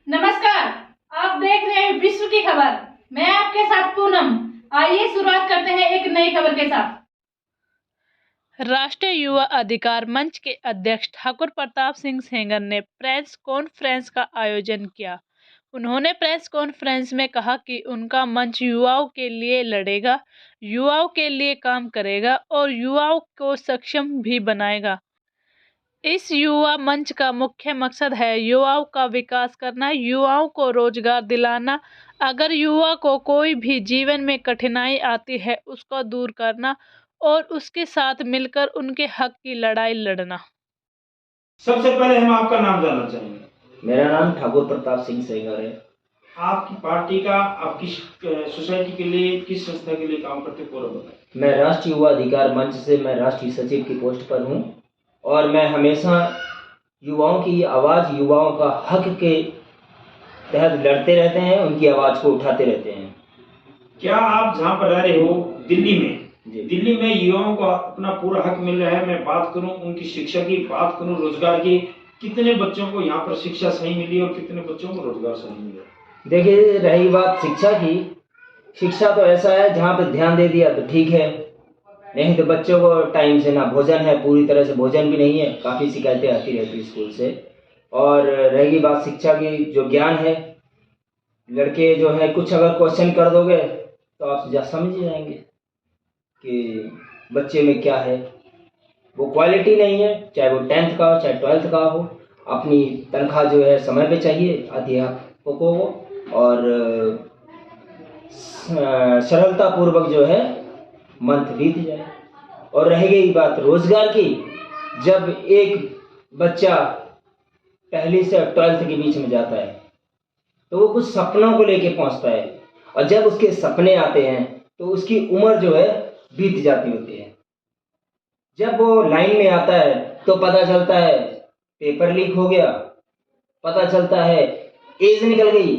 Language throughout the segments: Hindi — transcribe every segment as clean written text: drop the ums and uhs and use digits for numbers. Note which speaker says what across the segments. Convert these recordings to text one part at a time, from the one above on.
Speaker 1: नमस्कार, आप देख रहे हैं विश्व की खबर। मैं आपके साथ पूनम। आइए शुरुआत करते हैं एक नई खबर के साथ।
Speaker 2: राष्ट्रीय युवा अधिकार मंच के अध्यक्ष ठाकुर प्रताप सिंह सेंगर ने प्रेस कॉन्फ्रेंस का आयोजन किया। उन्होंने प्रेस कॉन्फ्रेंस में कहा कि उनका मंच युवाओं के लिए लड़ेगा, युवाओं के लिए काम करेगा और युवाओं को सक्षम भी बनाएगा। इस युवा मंच का मुख्य मकसद है युवाओं का विकास करना, युवाओं को रोजगार दिलाना, अगर युवा को कोई भी जीवन में कठिनाई आती है उसको दूर करना और उसके साथ मिलकर उनके हक की लड़ाई लड़ना।
Speaker 3: सबसे पहले हम आपका नाम जानना चाहेंगे।
Speaker 4: मेरा नाम ठाकुर प्रताप सिंह सेंगर है।
Speaker 3: आपकी पार्टी का आप किस सोसाइटी के लिए, किस संस्था के लिए काम करते पूरा बताएं।
Speaker 4: मैं राष्ट्रीय युवा अधिकार मंच से मैं राष्ट्रीय सचिव की पोस्ट पर हूं और मैं हमेशा युवाओं की आवाज़, युवाओं का हक के तहत लड़ते रहते हैं, उनकी आवाज़ को उठाते रहते हैं।
Speaker 3: क्या आप जहां पर रह रहे हो दिल्ली में,
Speaker 4: दिल्ली
Speaker 3: में युवाओं को अपना पूरा हक मिल रहा है? मैं बात करूं उनकी शिक्षा की, बात करूं रोजगार की, कितने बच्चों को यहाँ पर शिक्षा सही मिली और कितने बच्चों को रोजगार सही मिला?
Speaker 4: देखिए, रही बात शिक्षा की, शिक्षा तो ऐसा है जहाँ पे ध्यान दे दिया तो ठीक है, नहीं तो बच्चों को टाइम से ना भोजन है, पूरी तरह से भोजन भी नहीं है, काफ़ी शिकायतें आती रहती स्कूल से। और रहेगी बात शिक्षा की, जो ज्ञान है, लड़के जो है कुछ अगर क्वेश्चन कर दोगे तो आप समझ ही जाएंगे कि बच्चे में क्या है। वो क्वालिटी नहीं है, चाहे वो 10th का हो चाहे 12th का हो। अपनी तनख्वाह जो है समय पे चाहिए अध्यापकों को और सरलता पूर्वक जो है मंथ बीत जाए। और रह गई बात रोजगार की, जब एक बच्चा पहली से 12th के बीच में जाता है तो वो कुछ सपनों को लेके पहुंचता है और जब उसके सपने आते हैं तो उसकी उम्र जो है बीत जाती होती है। जब वो लाइन में आता है तो पता चलता है पेपर लीक हो गया, पता चलता है एज निकल गई,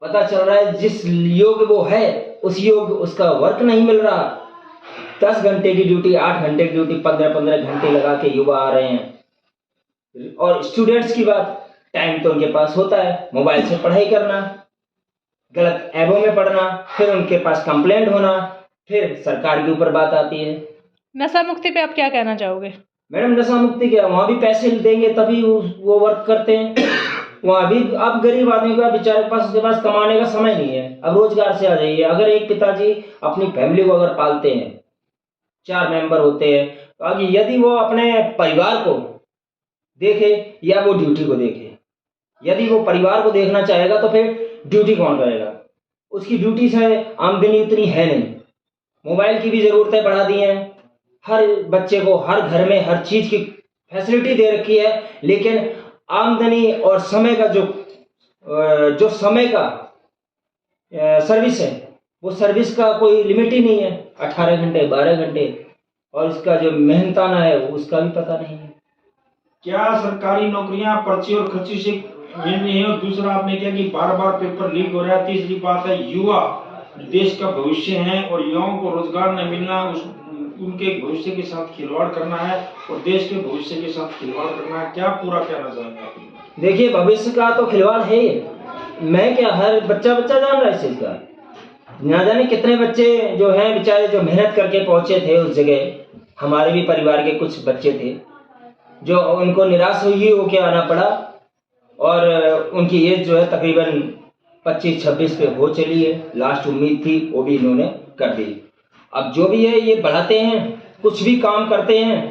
Speaker 4: पता चल रहा है जिस योग वो है उस योग उसका वर्क नहीं मिल रहा। 10 घंटे की ड्यूटी, 8 घंटे की ड्यूटी, 15-15 घंटे लगा के युवा आ रहे हैं। और स्टूडेंट्स की बात, टाइम तो उनके पास होता है, मोबाइल से पढ़ाई करना, गलत ऐपों में पढ़ना, फिर उनके पास कंप्लेंट होना, फिर सरकार के ऊपर बात आती है।
Speaker 2: नशा मुक्ति पे आप क्या कहना चाहोगे?
Speaker 4: मैडम, नशा मुक्ति क्या, वहाँ भी पैसे देंगे तभी वो वर्क करते हैं। वहाँ भी अब गरीब आदमी का बेचारे के पास, उसके पास कमाने का समय नहीं है। अब रोजगार से आ जाइए, अगर एक पिताजी अपनी फैमिली को अगर पालते हैं, 4 मेंबर होते हैं, तो आगे यदि वो अपने परिवार को देखे या वो ड्यूटी को देखे, यदि वो परिवार को देखना चाहेगा तो फिर ड्यूटी कौन करेगा? उसकी ड्यूटी से आमदनी उतनी है नहीं। मोबाइल की भी ज़रूरतें बढ़ा दी हैं, हर बच्चे को हर घर में हर चीज़ की फैसिलिटी दे रखी है, लेकिन आमदनी और समय का जो समय का सर्विस है, वो सर्विस का कोई लिमिट ही नहीं है। 18 घंटे, 12 घंटे, और उसका जो मेहनताना है उसका भी पता नहीं है।
Speaker 3: क्या सरकारी नौकरियां पर्ची और खर्ची से मिल रही है? और दूसरा आपने क्या कि बार-बार पेपर लीक हो रहा है। तीसरी बात है युवा देश का भविष्य है और युवाओं को रोजगार न मिलना, उनके भविष्य के साथ खिलवाड़ करना है और देश के भविष्य के साथ खिलवाड़ करना है। क्या पूरा कहना चाहेंगे आप?
Speaker 4: देखिए, भविष्य का तो खिलवाड़ है ही। मैं क्या, हर बच्चा जान रहा है इस चीज़ का। ना जाने कितने बच्चे जो हैं बेचारे, जो मेहनत करके पहुंचे थे उस जगह। हमारे भी परिवार के कुछ बच्चे थे जो उनको निराश हुई हो के आना पड़ा और उनकी एज जो है तकरीबन 25-26 पे हो चली है। लास्ट उम्मीद थी वो भी इन्होंने कर दी। अब जो भी है, ये बढ़ाते हैं, कुछ भी काम करते हैं,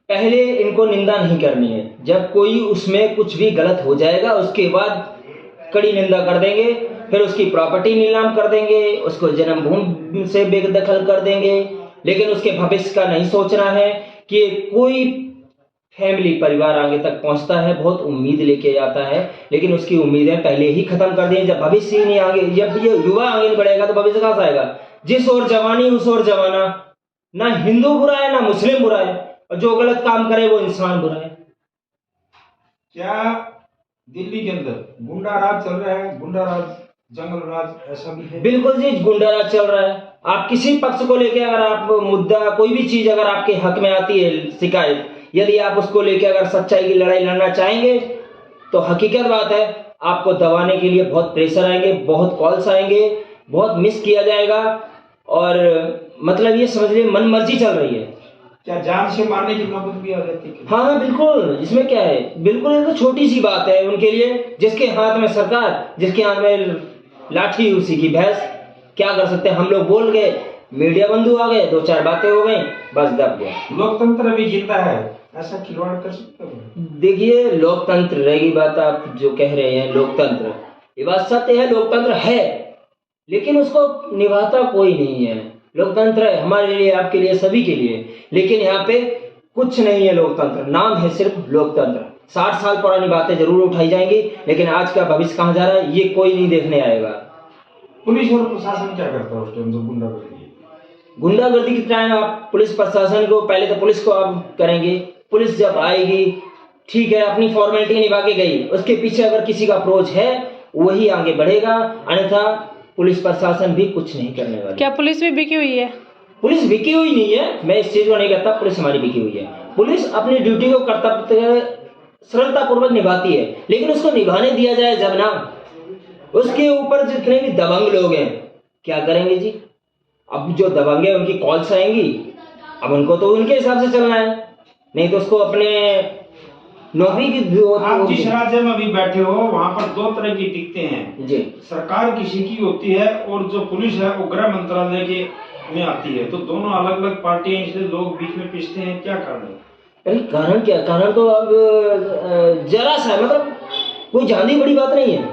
Speaker 4: पहले इनको निंदा नहीं करनी है। जब कोई उसमें कुछ भी गलत हो जाएगा उसके बाद कड़ी निंदा कर देंगे, फिर उसकी प्रॉपर्टी नीलाम कर देंगे, उसको जन्मभूमि से बेदखल कर देंगे। लेकिन उसके भविष्य का नहीं सोचना है कि कोई फैमिली, परिवार आगे तक पहुंचता है, बहुत उम्मीद लेके आता है, लेकिन उसकी उम्मीदें पहले ही खत्म कर दी। जब भविष्य ही नहीं आगे, जब ये युवा आगे नहीं बढ़ेगा तो भविष्य कहाँ से आएगा? जिस ओर जवानी उस ओर जमाना। ना हिंदू बुरा है ना मुस्लिम बुरा है, और जो गलत काम करे वो इंसान बुरा है।
Speaker 3: क्या दिल्ली के अंदर गुंडा राज चल रहा है? गुंडा राज, जंगल राज, ऐसा भी है?
Speaker 4: बिल्कुल जी, गुंडा राज चल रहा है। आप किसी पक्ष को लेके अगर आप मुद्दा, कोई भी चीज अगर आपके हक में आती है, शिकायत, यदि आप उसको लेके अगर सच्चाई की लड़ाई लड़ना चाहेंगे तो हकीकत बात है आपको दबाने के लिए बहुत प्रेशर आएंगे, बहुत कॉल्स आएंगे, बहुत मिस किया जाएगा और मतलब ये समझ लीजिए मन मर्जी चल रही है।
Speaker 3: क्या जान से मारने की नौबत भी आ जाती है?
Speaker 4: हाँ बिल्कुल, इसमें क्या है, बिल्कुल ये तो छोटी सी बात है उनके लिए। जिसके हाथ में सरकार, जिसके हाथ में लाठी उसी की भैंस। क्या कर सकते हैं, हम लोग बोल गए, मीडिया बंधु आ गए, 2-4 बातें हो गई, बस दब गया।
Speaker 3: लोकतंत्र भी जिंदा है, ऐसा खिलवाड़ कर सकते हो?
Speaker 4: देखिए लोकतंत्र रहेगी बात, आप जो कह रहे हैं लोकतंत्र, ये बात सत्य है, लोकतंत्र है, लेकिन उसको निभाता कोई नहीं है। लोकतंत्र है हमारे लिए, आपके लिए, सभी के लिए, लेकिन यहाँ पे कुछ नहीं है लोकतंत्र, नाम है सिर्फ लोकतंत्र। 60 साल पुरानी बातें जरूर उठाई जाएंगी, लेकिन आज का भविष्य कहाँ जा रहा है ये कोई नहीं देखने आएगा।
Speaker 3: पुलिस और प्रशासन क्या करता है उस टाइम जब गुंडागर्दी?
Speaker 4: गुंडागर्दी के टाइम आप पुलिस प्रशासन को, पहले तो पुलिस को आप करेंगे, पुलिस जब आएगी ठीक है अपनी फॉर्मेलिटी निभा के गई, उसके पीछे अगर किसी का अप्रोच है वही आगे बढ़ेगा, अन्यथा पुलिस प्रशासन भी कुछ नहीं करने वाली।
Speaker 2: क्या पुलिस भी बिकी हुई है?
Speaker 4: पुलिस बिकी हुई नहीं है, मैं इस चीज को नहीं कहता पुलिस हमारी बिकी हुई है। पुलिस अपनी ड्यूटी को कर्तव्य सरलता पूर्वक निभाती है, लेकिन उसको निभाने दिया जाए जब ना, उसके ऊपर जितने भी दबंग लोग हैं क्या करेंगे जी। अब जो दबंगे उनकी कॉल्स आएंगी, अब उनको तो उनके हिसाब से चलना है, नहीं तो उसको अपने नौकरी की।
Speaker 3: आप जिस राज्य में अभी बैठे हो वहाँ पर 2 तरह की दिखते हैं
Speaker 4: जी।
Speaker 3: सरकार किसी की होती है और जो पुलिस है वो गृह मंत्रालय के में आती है, तो दोनों अलग अलग पार्टियां, इसलिए लोग बीच में पिसते हैं, क्या कारण है?
Speaker 4: अरे कारण क्या, कारण तो अब जरा सा है, मतलब कोई जानी बड़ी बात नहीं है,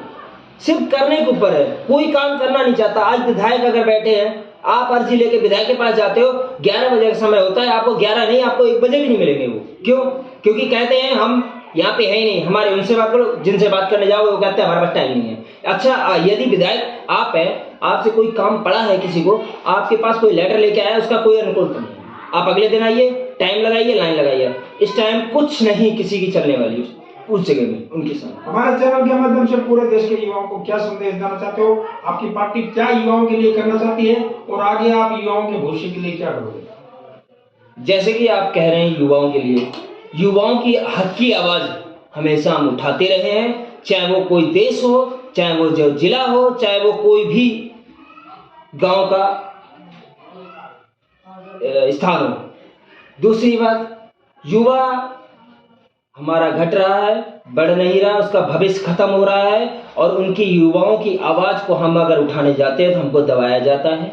Speaker 4: सिर्फ करने के ऊपर है, कोई काम करना नहीं चाहता। आज विधायक अगर बैठे हैं, आप अर्जी लेके विधायक के पास जाते हो, 11 बजे का समय होता है, आपको 11 नहीं, आपको 1 बजे भी नहीं मिलेंगे वो। क्यों? क्योंकि कहते हैं हम यहाँ पे है ही नहीं, हमारे उनसे बात करो, जिनसे बात करने जाओ वो कहते हैं हमारे पास टाइम नहीं है। अच्छा यदि विधायक आप है, आपसे कोई काम पड़ा है किसी को, आपके पास कोई लेटर लेके आया, उसका कोई अनुकूल नहीं है, आप अगले दिन आइए, टाइम लगाइए, लाइन लगाइए, इस टाइम कुछ नहीं किसी की चलने वाली उस जगह में उनके साथ।
Speaker 3: हमारे चैनल के माध्यम से पूरे देश के युवाओं को क्या संदेश देना चाहते हो? आपकी पार्टी क्या युवाओं के लिए करना चाहती है और आगे आप युवाओं के भविष्य के लिए क्या करोगे?
Speaker 4: जैसे कि आप कह रहे हैं युवाओं के लिए, युवाओं की हक की आवाज हमेशा हम उठाते रहे हैं, चाहे वो कोई देश हो, चाहे वो जो जिला हो, चाहे वो कोई भी गांव का स्थान हो। दूसरी बात, युवा हमारा घट रहा है, बढ़ नहीं रहा, उसका भविष्य खत्म हो रहा है, और उनकी युवाओं की आवाज को हम अगर उठाने जाते हैं तो हमको दबाया जाता है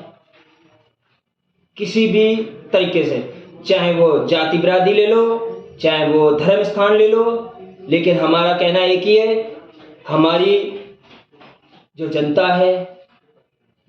Speaker 4: किसी भी तरीके से, चाहे वो जाति बिरादरी ले लो, चाहे वो धर्म स्थान ले लो, लेकिन हमारा कहना एक ही है, हमारी जो जनता है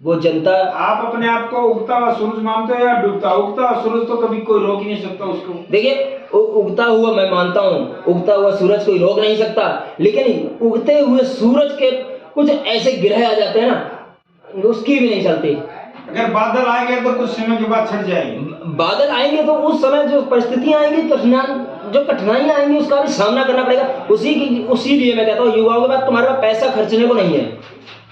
Speaker 4: वो जनता।
Speaker 3: आप अपने आप को उगता हुआ सूरज मानते हो या डूबता? उगता हुआ सूरज तो कभी कोई रोक ही नहीं सकता उसको।
Speaker 4: देखिए उगता हुआ मैं मानता हूँ, उगता हुआ सूरज कोई रोक नहीं सकता, लेकिन उगते हुए सूरज के कुछ ऐसे ग्रह आ जाते हैं ना, उसकी भी नहीं चलती।
Speaker 3: अगर बादल आएंगे तो कुछ समय के बाद छट जाएंगे।
Speaker 4: बादल आएंगे तो उस समय जो परिस्थितियां आएंगी, जो कठिनाइयां आएंगी, उसका भी सामना करना पड़ेगा। उसी लिए मैं कहता हूँ युवाओं के पास तुम्हारे पास पैसा खर्चने को नहीं है,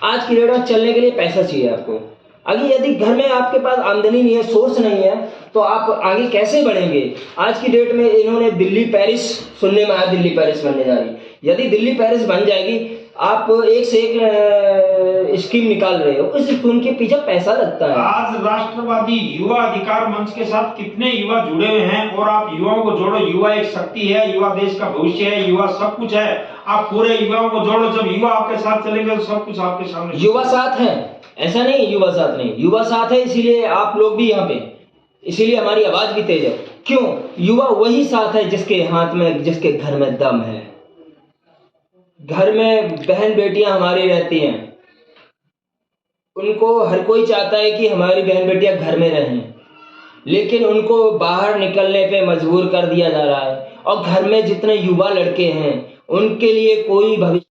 Speaker 4: आज की डेट में चलने के लिए पैसा चाहिए आपको। अगर यदि घर में आपके पास आमदनी नहीं है, सोर्स नहीं है, तो आप आगे कैसे बढ़ेंगे? आज की डेट में इन्होंने दिल्ली पेरिस सुनने में आया, दिल्ली पेरिस बनने जा रही। यदि दिल्ली पेरिस बन जाएगी, आप एक से एक स्कीम निकाल रहे हो, इस स्कीम के पीछे पैसा लगता है।
Speaker 3: आज राष्ट्रवादी युवा अधिकार मंच के साथ कितने युवा जुड़े हुए हैं, और आप युवाओं को जोड़ो। युवा एक शक्ति है, युवा देश का भविष्य है, युवा सब कुछ है। आप पूरे युवाओं को जोड़ो, जब युवा आपके साथ चलेंगे तो सब कुछ आपके सामने।
Speaker 4: युवा साथ है, ऐसा नहीं युवा साथ नहीं, युवा साथ है, इसीलिए आप लोग भी यहाँ पे, इसीलिए हमारी आवाज भी तेज है। क्यों? युवा वही साथ है जिसके हाथ में, जिसके घर में दम है। घर में बहन बेटियां हमारी रहती हैं, उनको हर कोई चाहता है कि हमारी बहन बेटियां घर में रहें, लेकिन उनको बाहर निकलने पे मजबूर कर दिया जा रहा है। और घर में जितने युवा लड़के हैं उनके लिए कोई भविष्य